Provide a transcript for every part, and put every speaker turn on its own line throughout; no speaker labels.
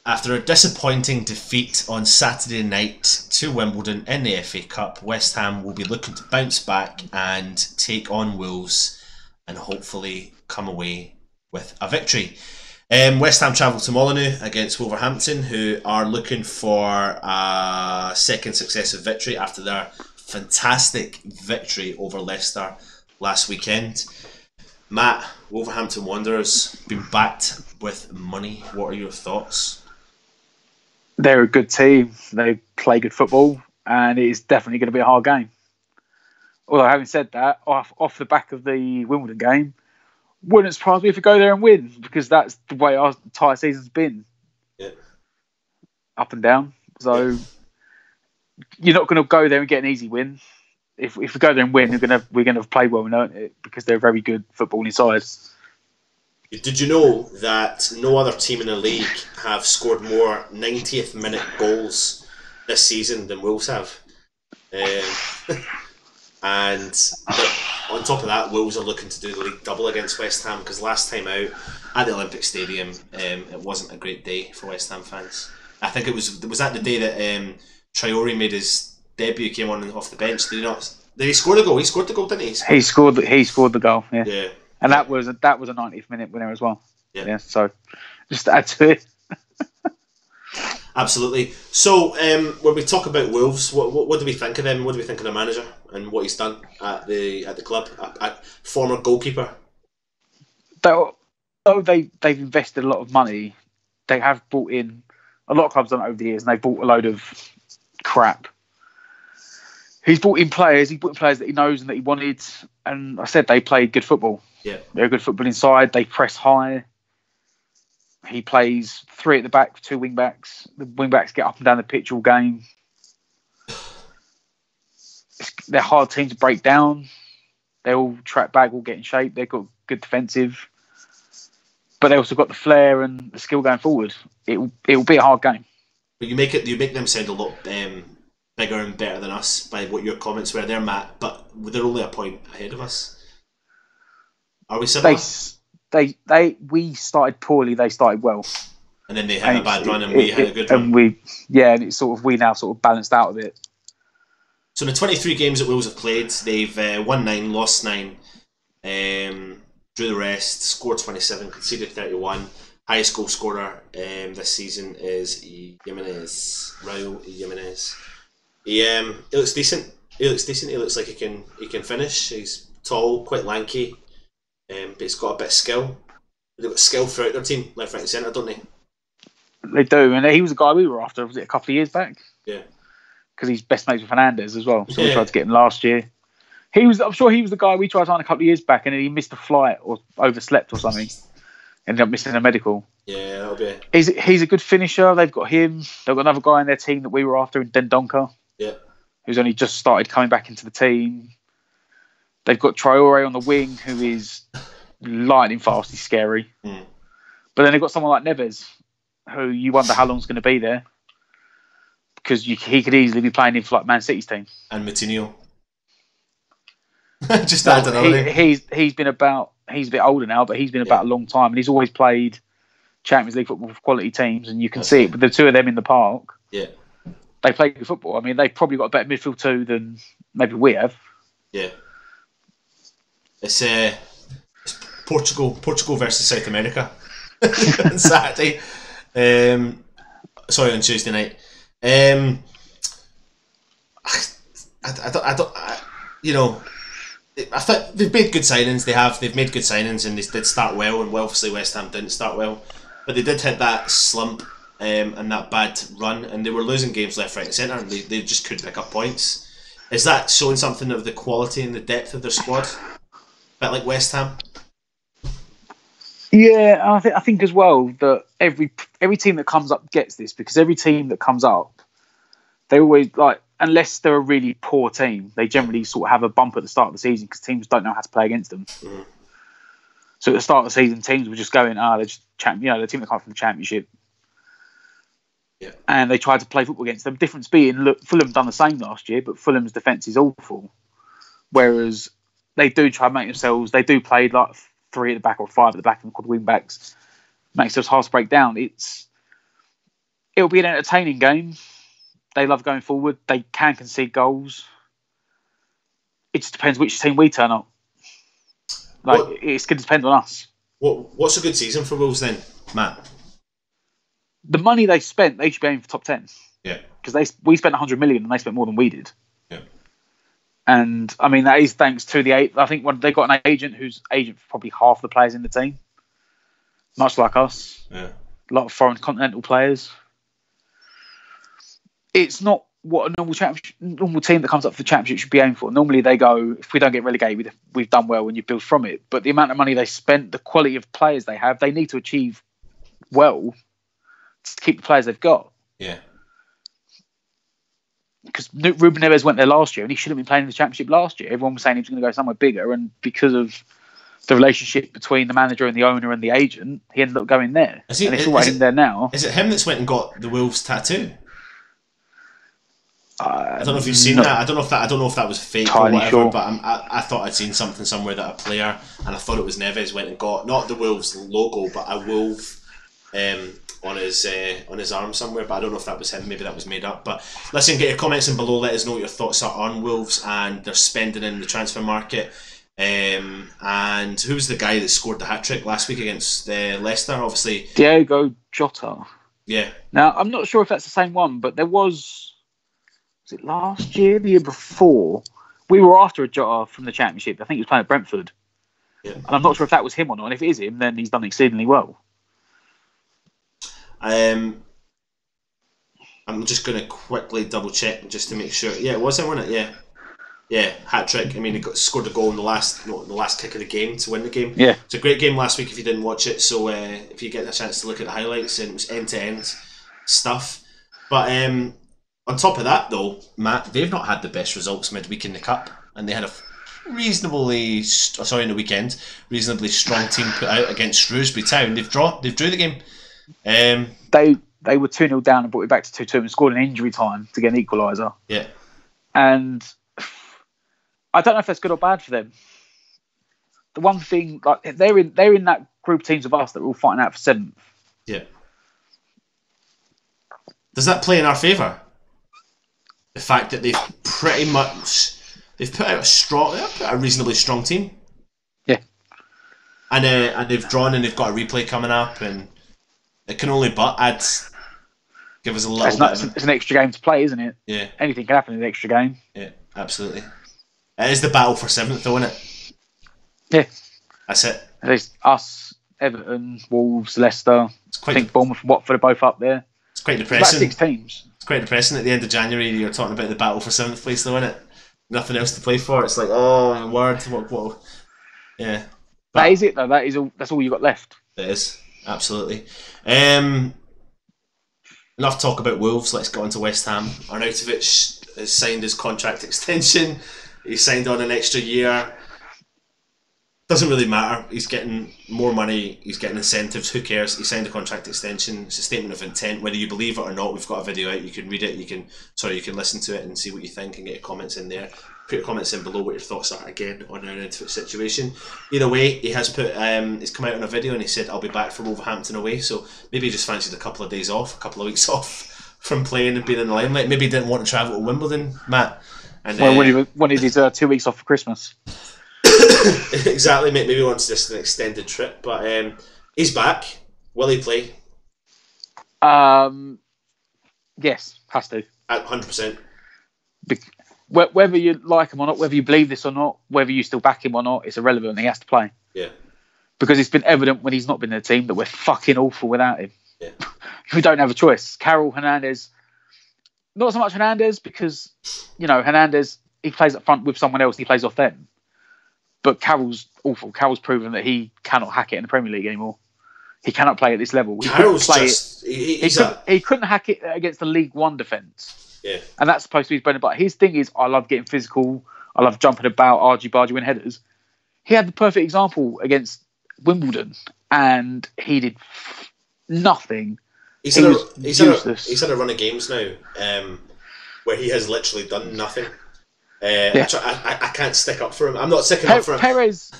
After a disappointing defeat on Saturday night to Wimbledon in the FA Cup, West Ham will be looking to bounce back and take on Wolves and hopefully come away with a victory. West Ham travel to Molineux against Wolverhampton, who are looking for a second successive victory after their fantastic victory over Leicester last weekend. Matt, Wolverhampton Wanderers been backed with money. What are your thoughts?
They're a good team. They play good football, and it is definitely going to be a hard game. Although, having said that, off the back of the Wimbledon game, wouldn't surprise me if we go there and win, because that's the way our entire season's been.
Yeah.
Up and down. So you're not going to go there and get an easy win. If we go there and win, we're gonna have played well and earned it, because they're a very good footballing side.
Did you know that no other team in the league have scored more 90th minute goals this season than Wolves have? And on top of that, Wolves are looking to do the league double against West Ham, because last time out at the Olympic Stadium, it wasn't a great day for West Ham fans. I think it was that the day that Traore made his debut, came on off the bench. Did he not? Did he score the goal? He scored the goal, didn't he?
He scored the goal. Yeah.
Yeah.
And that was a 90th minute winner as well.
Yeah.
So just to add to it.
Absolutely. So when we talk about Wolves, what do we think of them? What do we think of the manager and what he's done at the club? At former goalkeeper.
Though they've invested a lot of money, they have brought in a lot of clubs done it over the years, and they bought a load of crap. He's brought in players. He brought in players that he knows and that he wanted. And I said they played good football.
Yeah,
they're a good football inside. They press high. He plays 3 at the back, 2 wing backs. The wing backs get up and down the pitch all game. They're a hard team to break down. They all track back, all get in shape. They've got good defensive, but they also got the flair and the skill going forward. It will be a hard game.
But you make them sound a lot bigger and better than us by what your comments were there, Matt. But they're only a point ahead of us. Are we similar?
We started poorly. They started well,
and then they had a bad run, and we had a good run.
And it's we now sort of balanced out a bit.
So in the 23 games that Wolves have played, they've won 9, lost 9, drew the rest, scored 27, conceded 31. Highest goal scorer this season is Jiminez, Raul Jiminez. He looks decent. He looks like he can finish. He's tall, quite lanky, but he's got a bit of skill. They've got skill throughout their team, left, right, and centre, don't they?
They do, and he was the guy we were after. Was it a couple of years back?
Yeah.
Because he's best mates with Fernandez as well. So we tried to get him last year. I'm sure he was the guy we tried to sign a couple of years back, and then he missed a flight or overslept or something. Ended up missing a medical.
Yeah, that'll be it.
He's a good finisher. They've got him. They've got another guy in their team that we were after in Dendoncker.
Yeah.
Who's only just started coming back into the team. They've got Traore on the wing, who is lightning fast. He's scary.
Mm.
But then they've got someone like Neves, who you wonder how long's going to be there. Because he could easily be playing in for like Man City's team.
And Moutinho. Just add another name.
He's a bit older now, but he's been about a long time, and he's always played Champions League football for quality teams, and you can see it with the two of them in the park.
Yeah.
They play good football. I mean, they've probably got a better midfield too than maybe we have.
Yeah. It's Portugal versus South America on Saturday. On Tuesday night. I thought they've made good signings. They've made good signings, and they did start well. And obviously West Ham didn't start well, but they did hit that slump and that bad run, and they were losing games left, right, and centre, and they just couldn't pick up points. Is that showing something of the quality and the depth of their squad? A bit like West Ham.
Yeah, I think as well that every team that comes up gets this, because every team that comes up, they always unless they're a really poor team, they generally sort of have a bump at the start of the season because teams don't know how to play against them. Mm-hmm. So at the start of the season, teams were just going, they're just the team that comes from the Championship.
Yeah.
And they tried to play football against them. Difference being, look, Fulham done the same last year, but Fulham's defence is awful. Whereas they do try to make themselves, they do play like 3 at the back or 5 at the back and called wing backs, makes themselves hard to break down. It'll be an entertaining game. They love going forward. They can concede goals. It just depends which team we turn up. It's going to depend on us.
What's a good season for Wolves then, Matt?
The money they spent, they should be aiming for top 10.
Yeah.
Because we spent 100 million and they spent more than we did.
Yeah.
And, I mean, that is thanks to I think when they got an agent who's agent for probably half the players in the team. Much like us.
Yeah.
A lot of foreign continental players. It's not what a normal team that comes up for the championship should be aiming for. Normally they go, if we don't get relegated, we've done well and you build from it. But the amount of money they spent, the quality of players they have, they need to achieve well to keep the players they've got.
Yeah.
Because Ruben Neves went there last year and he shouldn't have been playing in the championship last year. Everyone was saying he was going to go somewhere bigger, and because of the relationship between the manager and the owner and the agent, he ended up going there. And it's all in there now.
Is it him that's went and got the Wolves tattoo? I don't know if you've seen that. I don't know if that was fake or whatever. Sure. But I thought I'd seen something somewhere that a player, and I thought it was Neves, went and got not the Wolves logo, but a wolf on his arm somewhere. But I don't know if that was him. Maybe that was made up. But listen, get your comments in below. Let us know what your thoughts are on Wolves and their spending in the transfer market. And who was the guy that scored the hat trick last week against Leicester? Obviously,
Diego Jota.
Yeah.
Now I'm not sure if that's the same one, but there was it last year, the year before? We were after a Jota from the Championship. I think he was playing at Brentford.
Yeah.
And I'm not sure if that was him or not. And if it is him, then he's done exceedingly well.
I'm just going to quickly double check just to make sure. Yeah, it was him, wasn't it? Yeah, hat trick. I mean, he scored a goal in the last kick of the game to win the game.
Yeah,
it's a great game last week if you didn't watch it. So if you get a chance to look at the highlights, and it was end to end stuff. But on top of that, though, Matt, they've not had the best results midweek in the cup, and they had a reasonably strong team put out against Shrewsbury Town. They've drew the game.
They were 2-0 down and brought it back to 2-2 and scored in injury time to get an equaliser.
Yeah,
and I don't know if that's good or bad for them. The one thing, like they're in that group of teams of us that are all fighting out for 7th.
Yeah. Does that play in our favour? The fact that they've put out a reasonably strong team.
Yeah.
And they've drawn and they've got a replay coming up, and it can only give us a little bit.
It's an extra game to play, isn't it?
Yeah.
Anything can happen in an extra game.
Yeah, absolutely. It is the battle for 7th, though, isn't it?
Yeah.
That's it.
There's us, Everton, Wolves, Leicester. I think Bournemouth and Watford are both up there.
It's quite depressing.
It's about 6 teams.
It's quite depressing at the end of January. You're talking about the battle for 7th place, though, isn't it? Nothing else to play for. It's like, oh my word, what? Yeah. But
that is it, though. That's all you got left.
It is, absolutely. Enough talk about Wolves. Let's go on to West Ham. Arnautovic has signed his contract extension. He signed on an extra year. Doesn't really matter. He's getting more money. He's getting incentives. Who cares? He signed a contract extension. It's a statement of intent. Whether you believe it or not, we've got a video out. You can read it. You can listen to it and see what you think and get your comments in there. Put your comments in below what your thoughts are again on our Arnautovic situation. Either way, he has put. He's come out on a video and he said, "I'll be back for Wolverhampton away." So maybe he just fancied a couple of weeks off from playing and being in the limelight. Maybe he didn't want to travel to Wimbledon, Matt. And
when he wanted his 2 weeks off for Christmas.
Exactly, maybe he wants just an extended trip, but he's back. Will he play?
Yes, has to.
100%.
Whether you like him or not, whether you believe this or not, whether you still back him or not, it's irrelevant. He has to play.
Yeah.
Because it's been evident when he's not been in the team that we're fucking awful without him.
Yeah.
We don't have a choice. Carroll, Hernandez. Not so much Hernandez because, Hernandez, he plays up front with someone else and he plays off them. But Carroll's awful. Carroll's proven that he cannot hack it in the Premier League anymore. He cannot play at this level. He couldn't hack it against the League One defence.
Yeah.
And that's supposed to be his bread and butter. His thing is, I love getting physical. I love jumping about, argy-bargy, win headers. He had the perfect example against Wimbledon, and he did nothing.
He's had a run of games now where he has literally done nothing. I can't stick up for him. I'm not sticking up for him.
Perez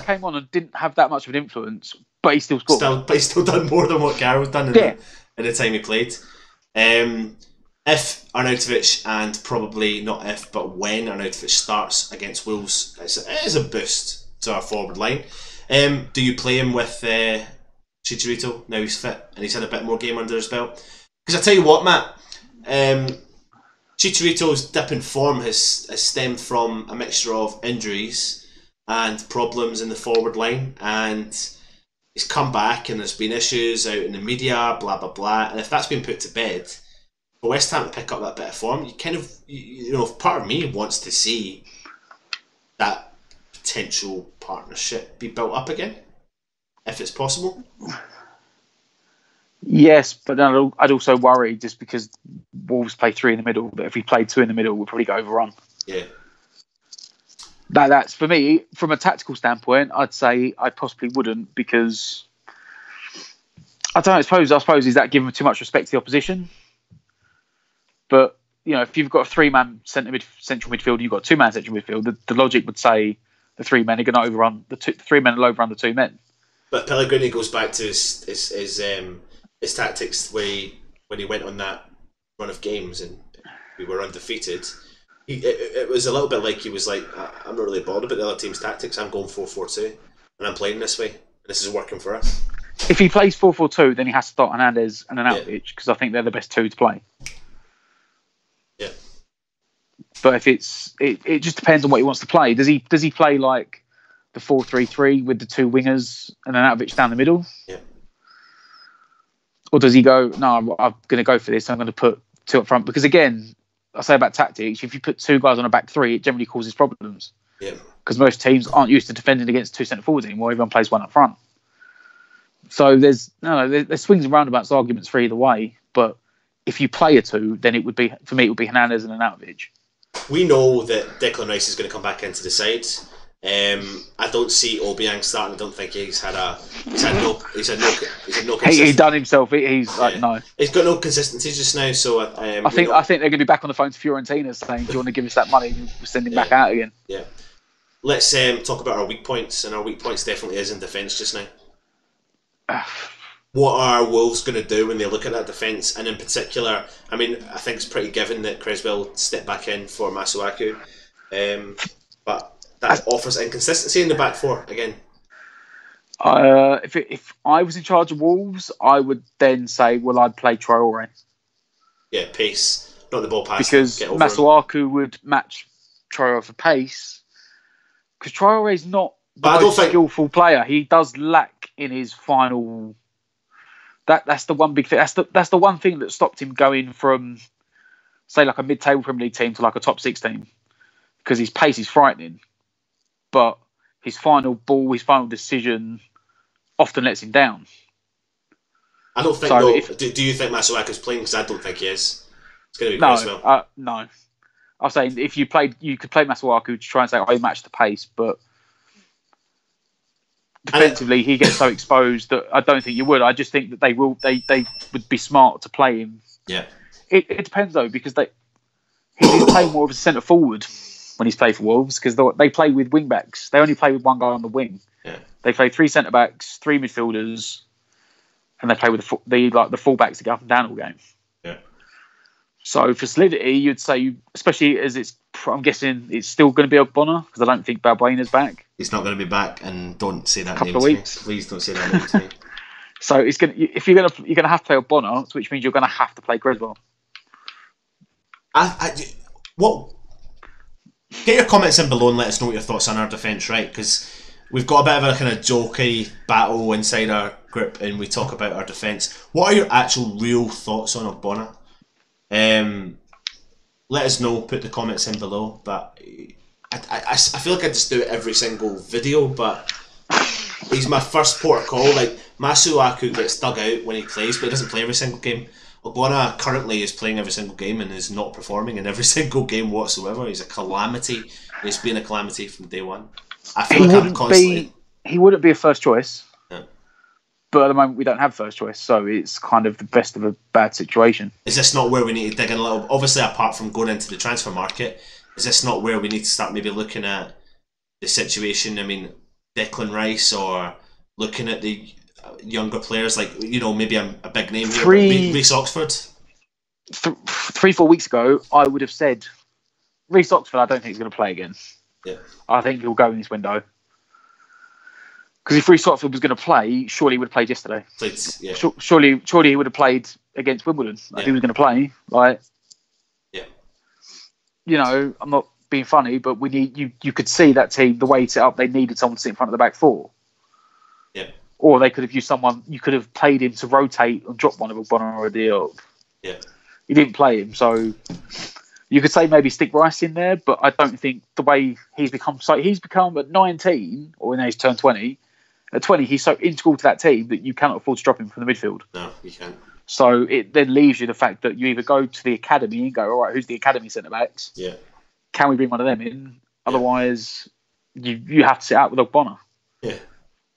came on and didn't have that much of an influence, but he still scored.
But he's still done more than what Carroll's done in the time he played. If Arnautovic, and probably not if, but when Arnautovic starts against Wolves, it is a boost to our forward line. Do you play him with Chicharito now he's fit and he's had a bit more game under his belt? Because I tell you what, Matt, Chicharito's dip in form has stemmed from a mixture of injuries and problems in the forward line, and he's come back and there's been issues out in the media, blah blah blah. And if that's been put to bed, for West Ham to pick up that bit of form, part of me wants to see that potential partnership be built up again, if it's possible.
Yes, but then I'd also worry just because Wolves play 3 in the middle. But if we played 2 in the middle, we'll probably go overrun.
Yeah.
That's for me, from a tactical standpoint, I'd say I possibly wouldn't, because I don't know, I suppose is that giving too much respect to the opposition? But if you've got a 3-man central midfield, you've got a 2-man central midfield, the logic would say the 3 men are going to overrun the 3 men will overrun the 2 men. But
Pellegrini goes back to his tactics when he went on that run of games and we were undefeated. It was a little bit like he was like, I'm not really bothered about the other team's tactics. I'm going 4-4-2 and I'm playing this way. And this is working for us.
If he plays 4-4-2, then he has to start Hernandez and Arnautovic, because I think they're the best 2 to play.
Yeah.
But if it just depends on what he wants to play. Does he play like the 4-3-3 with the 2 wingers and Arnautovic down the middle?
Yeah.
Or does he go, no, I'm going to go for this, I'm going to put 2 up front? Because again, I say about tactics, if you put 2 guys on a back 3, it generally causes problems.
Yeah.
Because most teams aren't used to defending against 2 centre forwards anymore. Everyone plays 1 up front. So there's swings and roundabouts arguments for either way. But if you play a 2, then it would be Hernandez and Arnautovic.
We know that Declan Rice is going to come back into the side. I don't see Obiang starting. I don't think he's had no consistency.
He's done himself. He's like, no.
He's got no consistency just now. So
I think they're going to be back on the phone to Fiorentina saying, "Do you want to give us that money? We'll send him back out again."
Yeah. Let's talk about our weak points, and our weak points definitely is in defence just now. What are Wolves going to do when they look at that defence? And in particular, I mean, I think it's pretty given that Creswell stepped back in for Masuaku, but that offers inconsistency in the back 4 again.
If I was in charge of Wolves, I would then say, well, I'd play Traore.
Yeah, pace, not the ball pass.
Because Masuaku would match Traore for pace. Because Traore is not the most skillful player. He does lack in his final. That's the one big thing. That's the one thing that stopped him going from, say, like a mid-table Premier League team to like a top 6 team. Because his pace is frightening. But his final decision often lets him down.
I don't think. Do you think Masuaku's playing? Because I don't think he is. It's going to be Creswell.
No. I'm saying if you could play Masuaku to try and say, I match the pace, but defensively he gets so exposed that I don't think you would. I just think that they would be smart to play him.
Yeah.
It depends though, because he's playing more of a centre forward when he's played for Wolves, because they play with wing backs. They only play with 1 guy on the wing.
Yeah.
They play 3 centre backs, 3 midfielders, and they play with the full backs to go up and down all game.
Yeah.
So for solidity, you'd say, especially as I'm guessing it's still going to be Ogbonna, because I don't think Balbuena's back.
He's not going to be back, and don't say that
couple
name
of
to
weeks.
Me. Please don't say that name to me.
So if you're going to have to play Ogbonna, which means you're going to have to play Creswell.
Get your comments in below and let us know what your thoughts on our defence, right? Because we've got a bit of a kind of jokey battle inside our group, and we talk about our defence. What are your actual real thoughts on Ogbonna? Let us know. Put the comments in below. But I feel like I just do it every single video, but he's my first port of call. Like, Masuaku gets dug out when he plays, but he doesn't play every single game. Ogbonna currently is playing every single game and is not performing in every single game whatsoever. He's a calamity. He's been a calamity from day one. I feel like I'm constantly...
He wouldn't be a first choice.
Yeah.
But at the moment we don't have first choice, so it's kind of the best of a bad situation.
Is this not where we need to dig in a little? Obviously, apart from going into the transfer market, is this not where we need to start maybe looking at the situation? I mean, Declan Rice, or looking at the younger players, like, maybe I'm a big name here, Reece Oxford.
3-4 weeks ago, I would have said Reece Oxford. I don't think he's going to play again.
Yeah.
I think he'll go in this window. Because if Reece Oxford was going to play, surely he would have played yesterday.
Yeah.
Surely he would have played against Wimbledon. If he was going to play, like, I'm not being funny, but we need you could see that team, the way it's set up, they needed someone to sit in front of the back four.
Yeah.
Or they could have used someone. You could have played him to rotate and drop one of Bonner or a deal.
Yeah.
You didn't play him, so you could say maybe stick Rice in there, but I don't think the way he's become at 19, or now he's turned 20. At 20, he's so integral to that team that you cannot afford to drop him from the midfield.
No, you can't.
So it then leaves you the fact that you either go to the academy and go, all right, who's the academy centre backs?
Yeah.
Can we bring one of them in? Otherwise, you have to sit out with Bonner.
Yeah.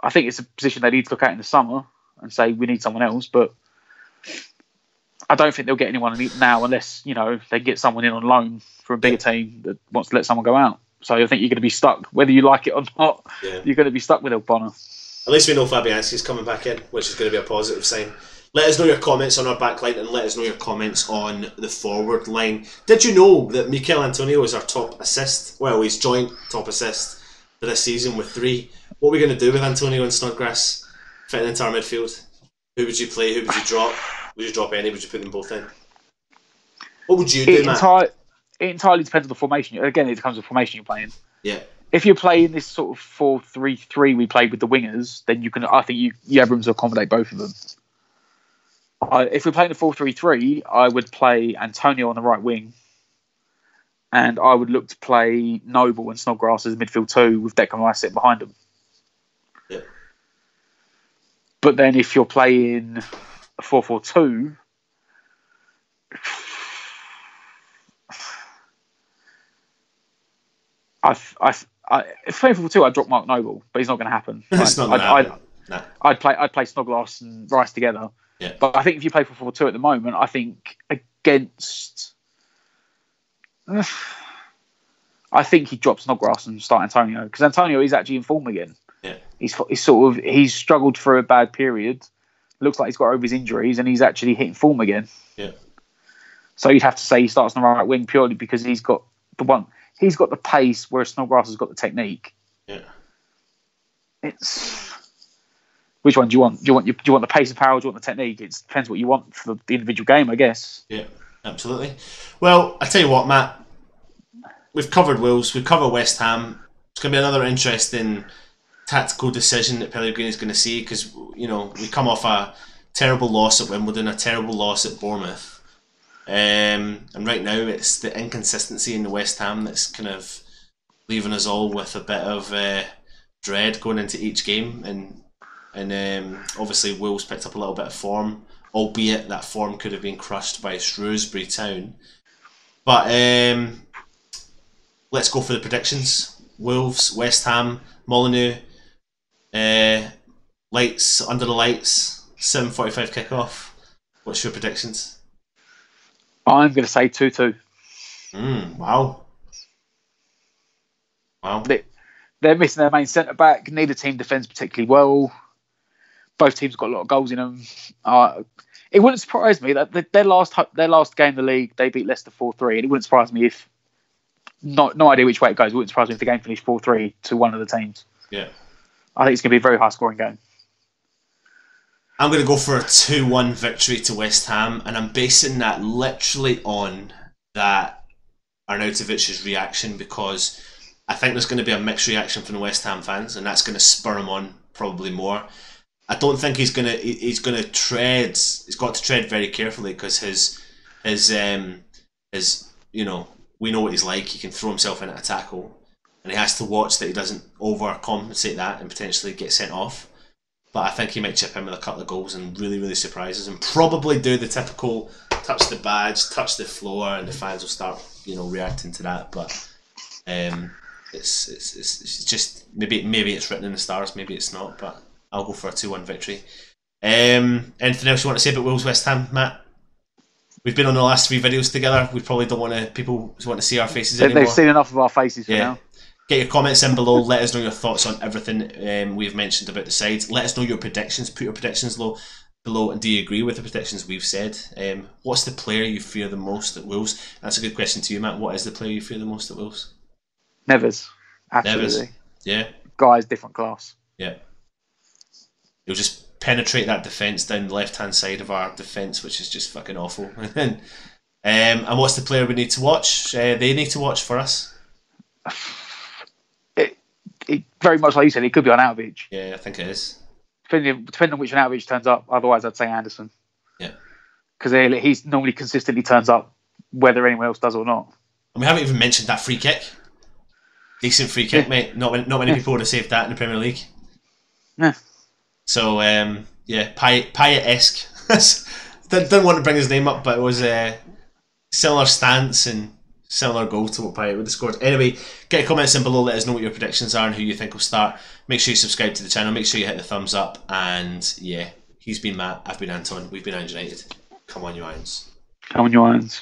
I think it's a position they need to look at in the summer and say we need someone else, but I don't think they'll get anyone now unless they get someone in on loan for a bigger team that wants to let someone go out. So I think you're going to be stuck, whether you like it or not. Yeah. You're going to be stuck with Bonner.
At least we know Fabianski's coming back in, which is going to be a positive sign. Let us know your comments on our back line and let us know your comments on the forward line. Did you know that Mikel Antonio is our top assist? Well, he's joint top assist for this season with 3. What are we going to do with Antonio and Snodgrass fitting into our midfield? Who would you play? Who would you drop? Would you drop any? Would you put them both in? What would you do, Matt?
It entirely depends on the formation. Again, it depends on the formation you're playing.
Yeah.
If you're playing this sort of 4-3-3 we played with the wingers, then I think you have room to accommodate both of them. If we're playing a 4-3-3, I would play Antonio on the right wing, and I would look to play Noble and Snodgrass as midfield 2 with Declan Rice sitting behind them.
Yeah.
But then if you're playing a 4-4-2, if playing 4-4-2, I'd drop Mark Noble, but it's not going to happen.
It's not going to happen. No.
I'd play Snodgrass and Rice together.
Yeah.
But I think if you play 4-4-2 at the moment, I think against, I think he drops Snodgrass and start Antonio, because Antonio is actually in form again.
Yeah.
He's struggled for a bad period. Looks like he's got over his injuries, and he's actually hitting form again.
Yeah. So
you'd have to say he starts on the right wing purely because he's got the pace, whereas Snodgrass has got the technique.
Yeah.
Which one do you want? Do you want the pace and power? Or do you want the technique? It depends what you want for the individual game, I guess.
Yeah, absolutely. Well, I tell you what, Matt. We've covered Wolves. We've covered West Ham. It's going to be another interesting tactical decision that Pellegrini's going to see, because we come off a terrible loss at Wimbledon, a terrible loss at Bournemouth, and right now it's the inconsistency in the West Ham that's kind of leaving us all with a bit of dread going into each game, and obviously Wolves picked up a little bit of form, albeit that form could have been crushed by Shrewsbury Town. But let's go for the predictions. Wolves, West Ham, Molineux, lights, under the lights, 7:45 kickoff. What's your predictions?
I'm going to say 2-2.
Wow.
They're missing their main centre back. Neither team defends particularly well. Both teams got a lot of goals in them. It wouldn't surprise me that their last game in the league, they beat Leicester 4-3, and it wouldn't surprise me if, no idea which way it goes, it wouldn't surprise me if the game finished 4-3 to one of the teams.
Yeah.
I think it's going to be a very high scoring game.
I'm going to go for a 2-1 victory to West Ham, and I'm basing that literally on that Arnautovic's reaction, because I think there's going to be a mixed reaction from the West Ham fans, and that's going to spur him on probably more. I don't think he's going to tread. He's got to tread very carefully, because his we know what he's like. He can throw himself into a tackle, and he has to watch that he doesn't overcompensate that and potentially get sent off. But I think he might chip in with a couple of goals and really, really surprise us, and probably do the typical touch the badge, touch the floor, and the fans will start reacting to that. But it's just maybe it's written in the stars, maybe it's not. But I'll go for a 2-1 victory. Anything else you want to say about Wolves West Ham, Matt? We've been on the last 3 videos together. We probably don't want people want to see our faces anymore.
They've seen enough of our faces for now.
Get your comments in below. Let us know your thoughts on everything we've mentioned about the sides. Let us know your predictions. Put your predictions below below, and do you agree with the predictions we've said? What's the player you fear the most at Wolves? That's a good question to you, Matt. What is the player you fear the most at Wolves?
Neves. Absolutely.
Neves. Yeah.
Guy's different class.
Yeah. He'll just penetrate that defence down the left-hand side of our defence, which is just fucking awful. And what's the player we need to watch? They need to watch for us.
It very much like you said, it could be Arnautovic.
Yeah, I think it is.
Depending on which Arnautovic turns up. Otherwise, I'd say Anderson.
Yeah.
Because he's normally consistently turns up whether anyone else does or not.
And we haven't even mentioned that free kick. Decent free kick, mate. Not many people would have saved that in the Premier League.
Yeah.
So, Payet-esque. Didn't want to bring his name up, but it was a similar stance and similar goal to what Payet would have scored. Anyway, get your comments in below, let us know what your predictions are and who you think will start. Make sure you subscribe to the channel, make sure you hit the thumbs up, and yeah, he's been Matt, I've been Anton, we've been Irons United. Come on, you Irons.
Come on, you Irons.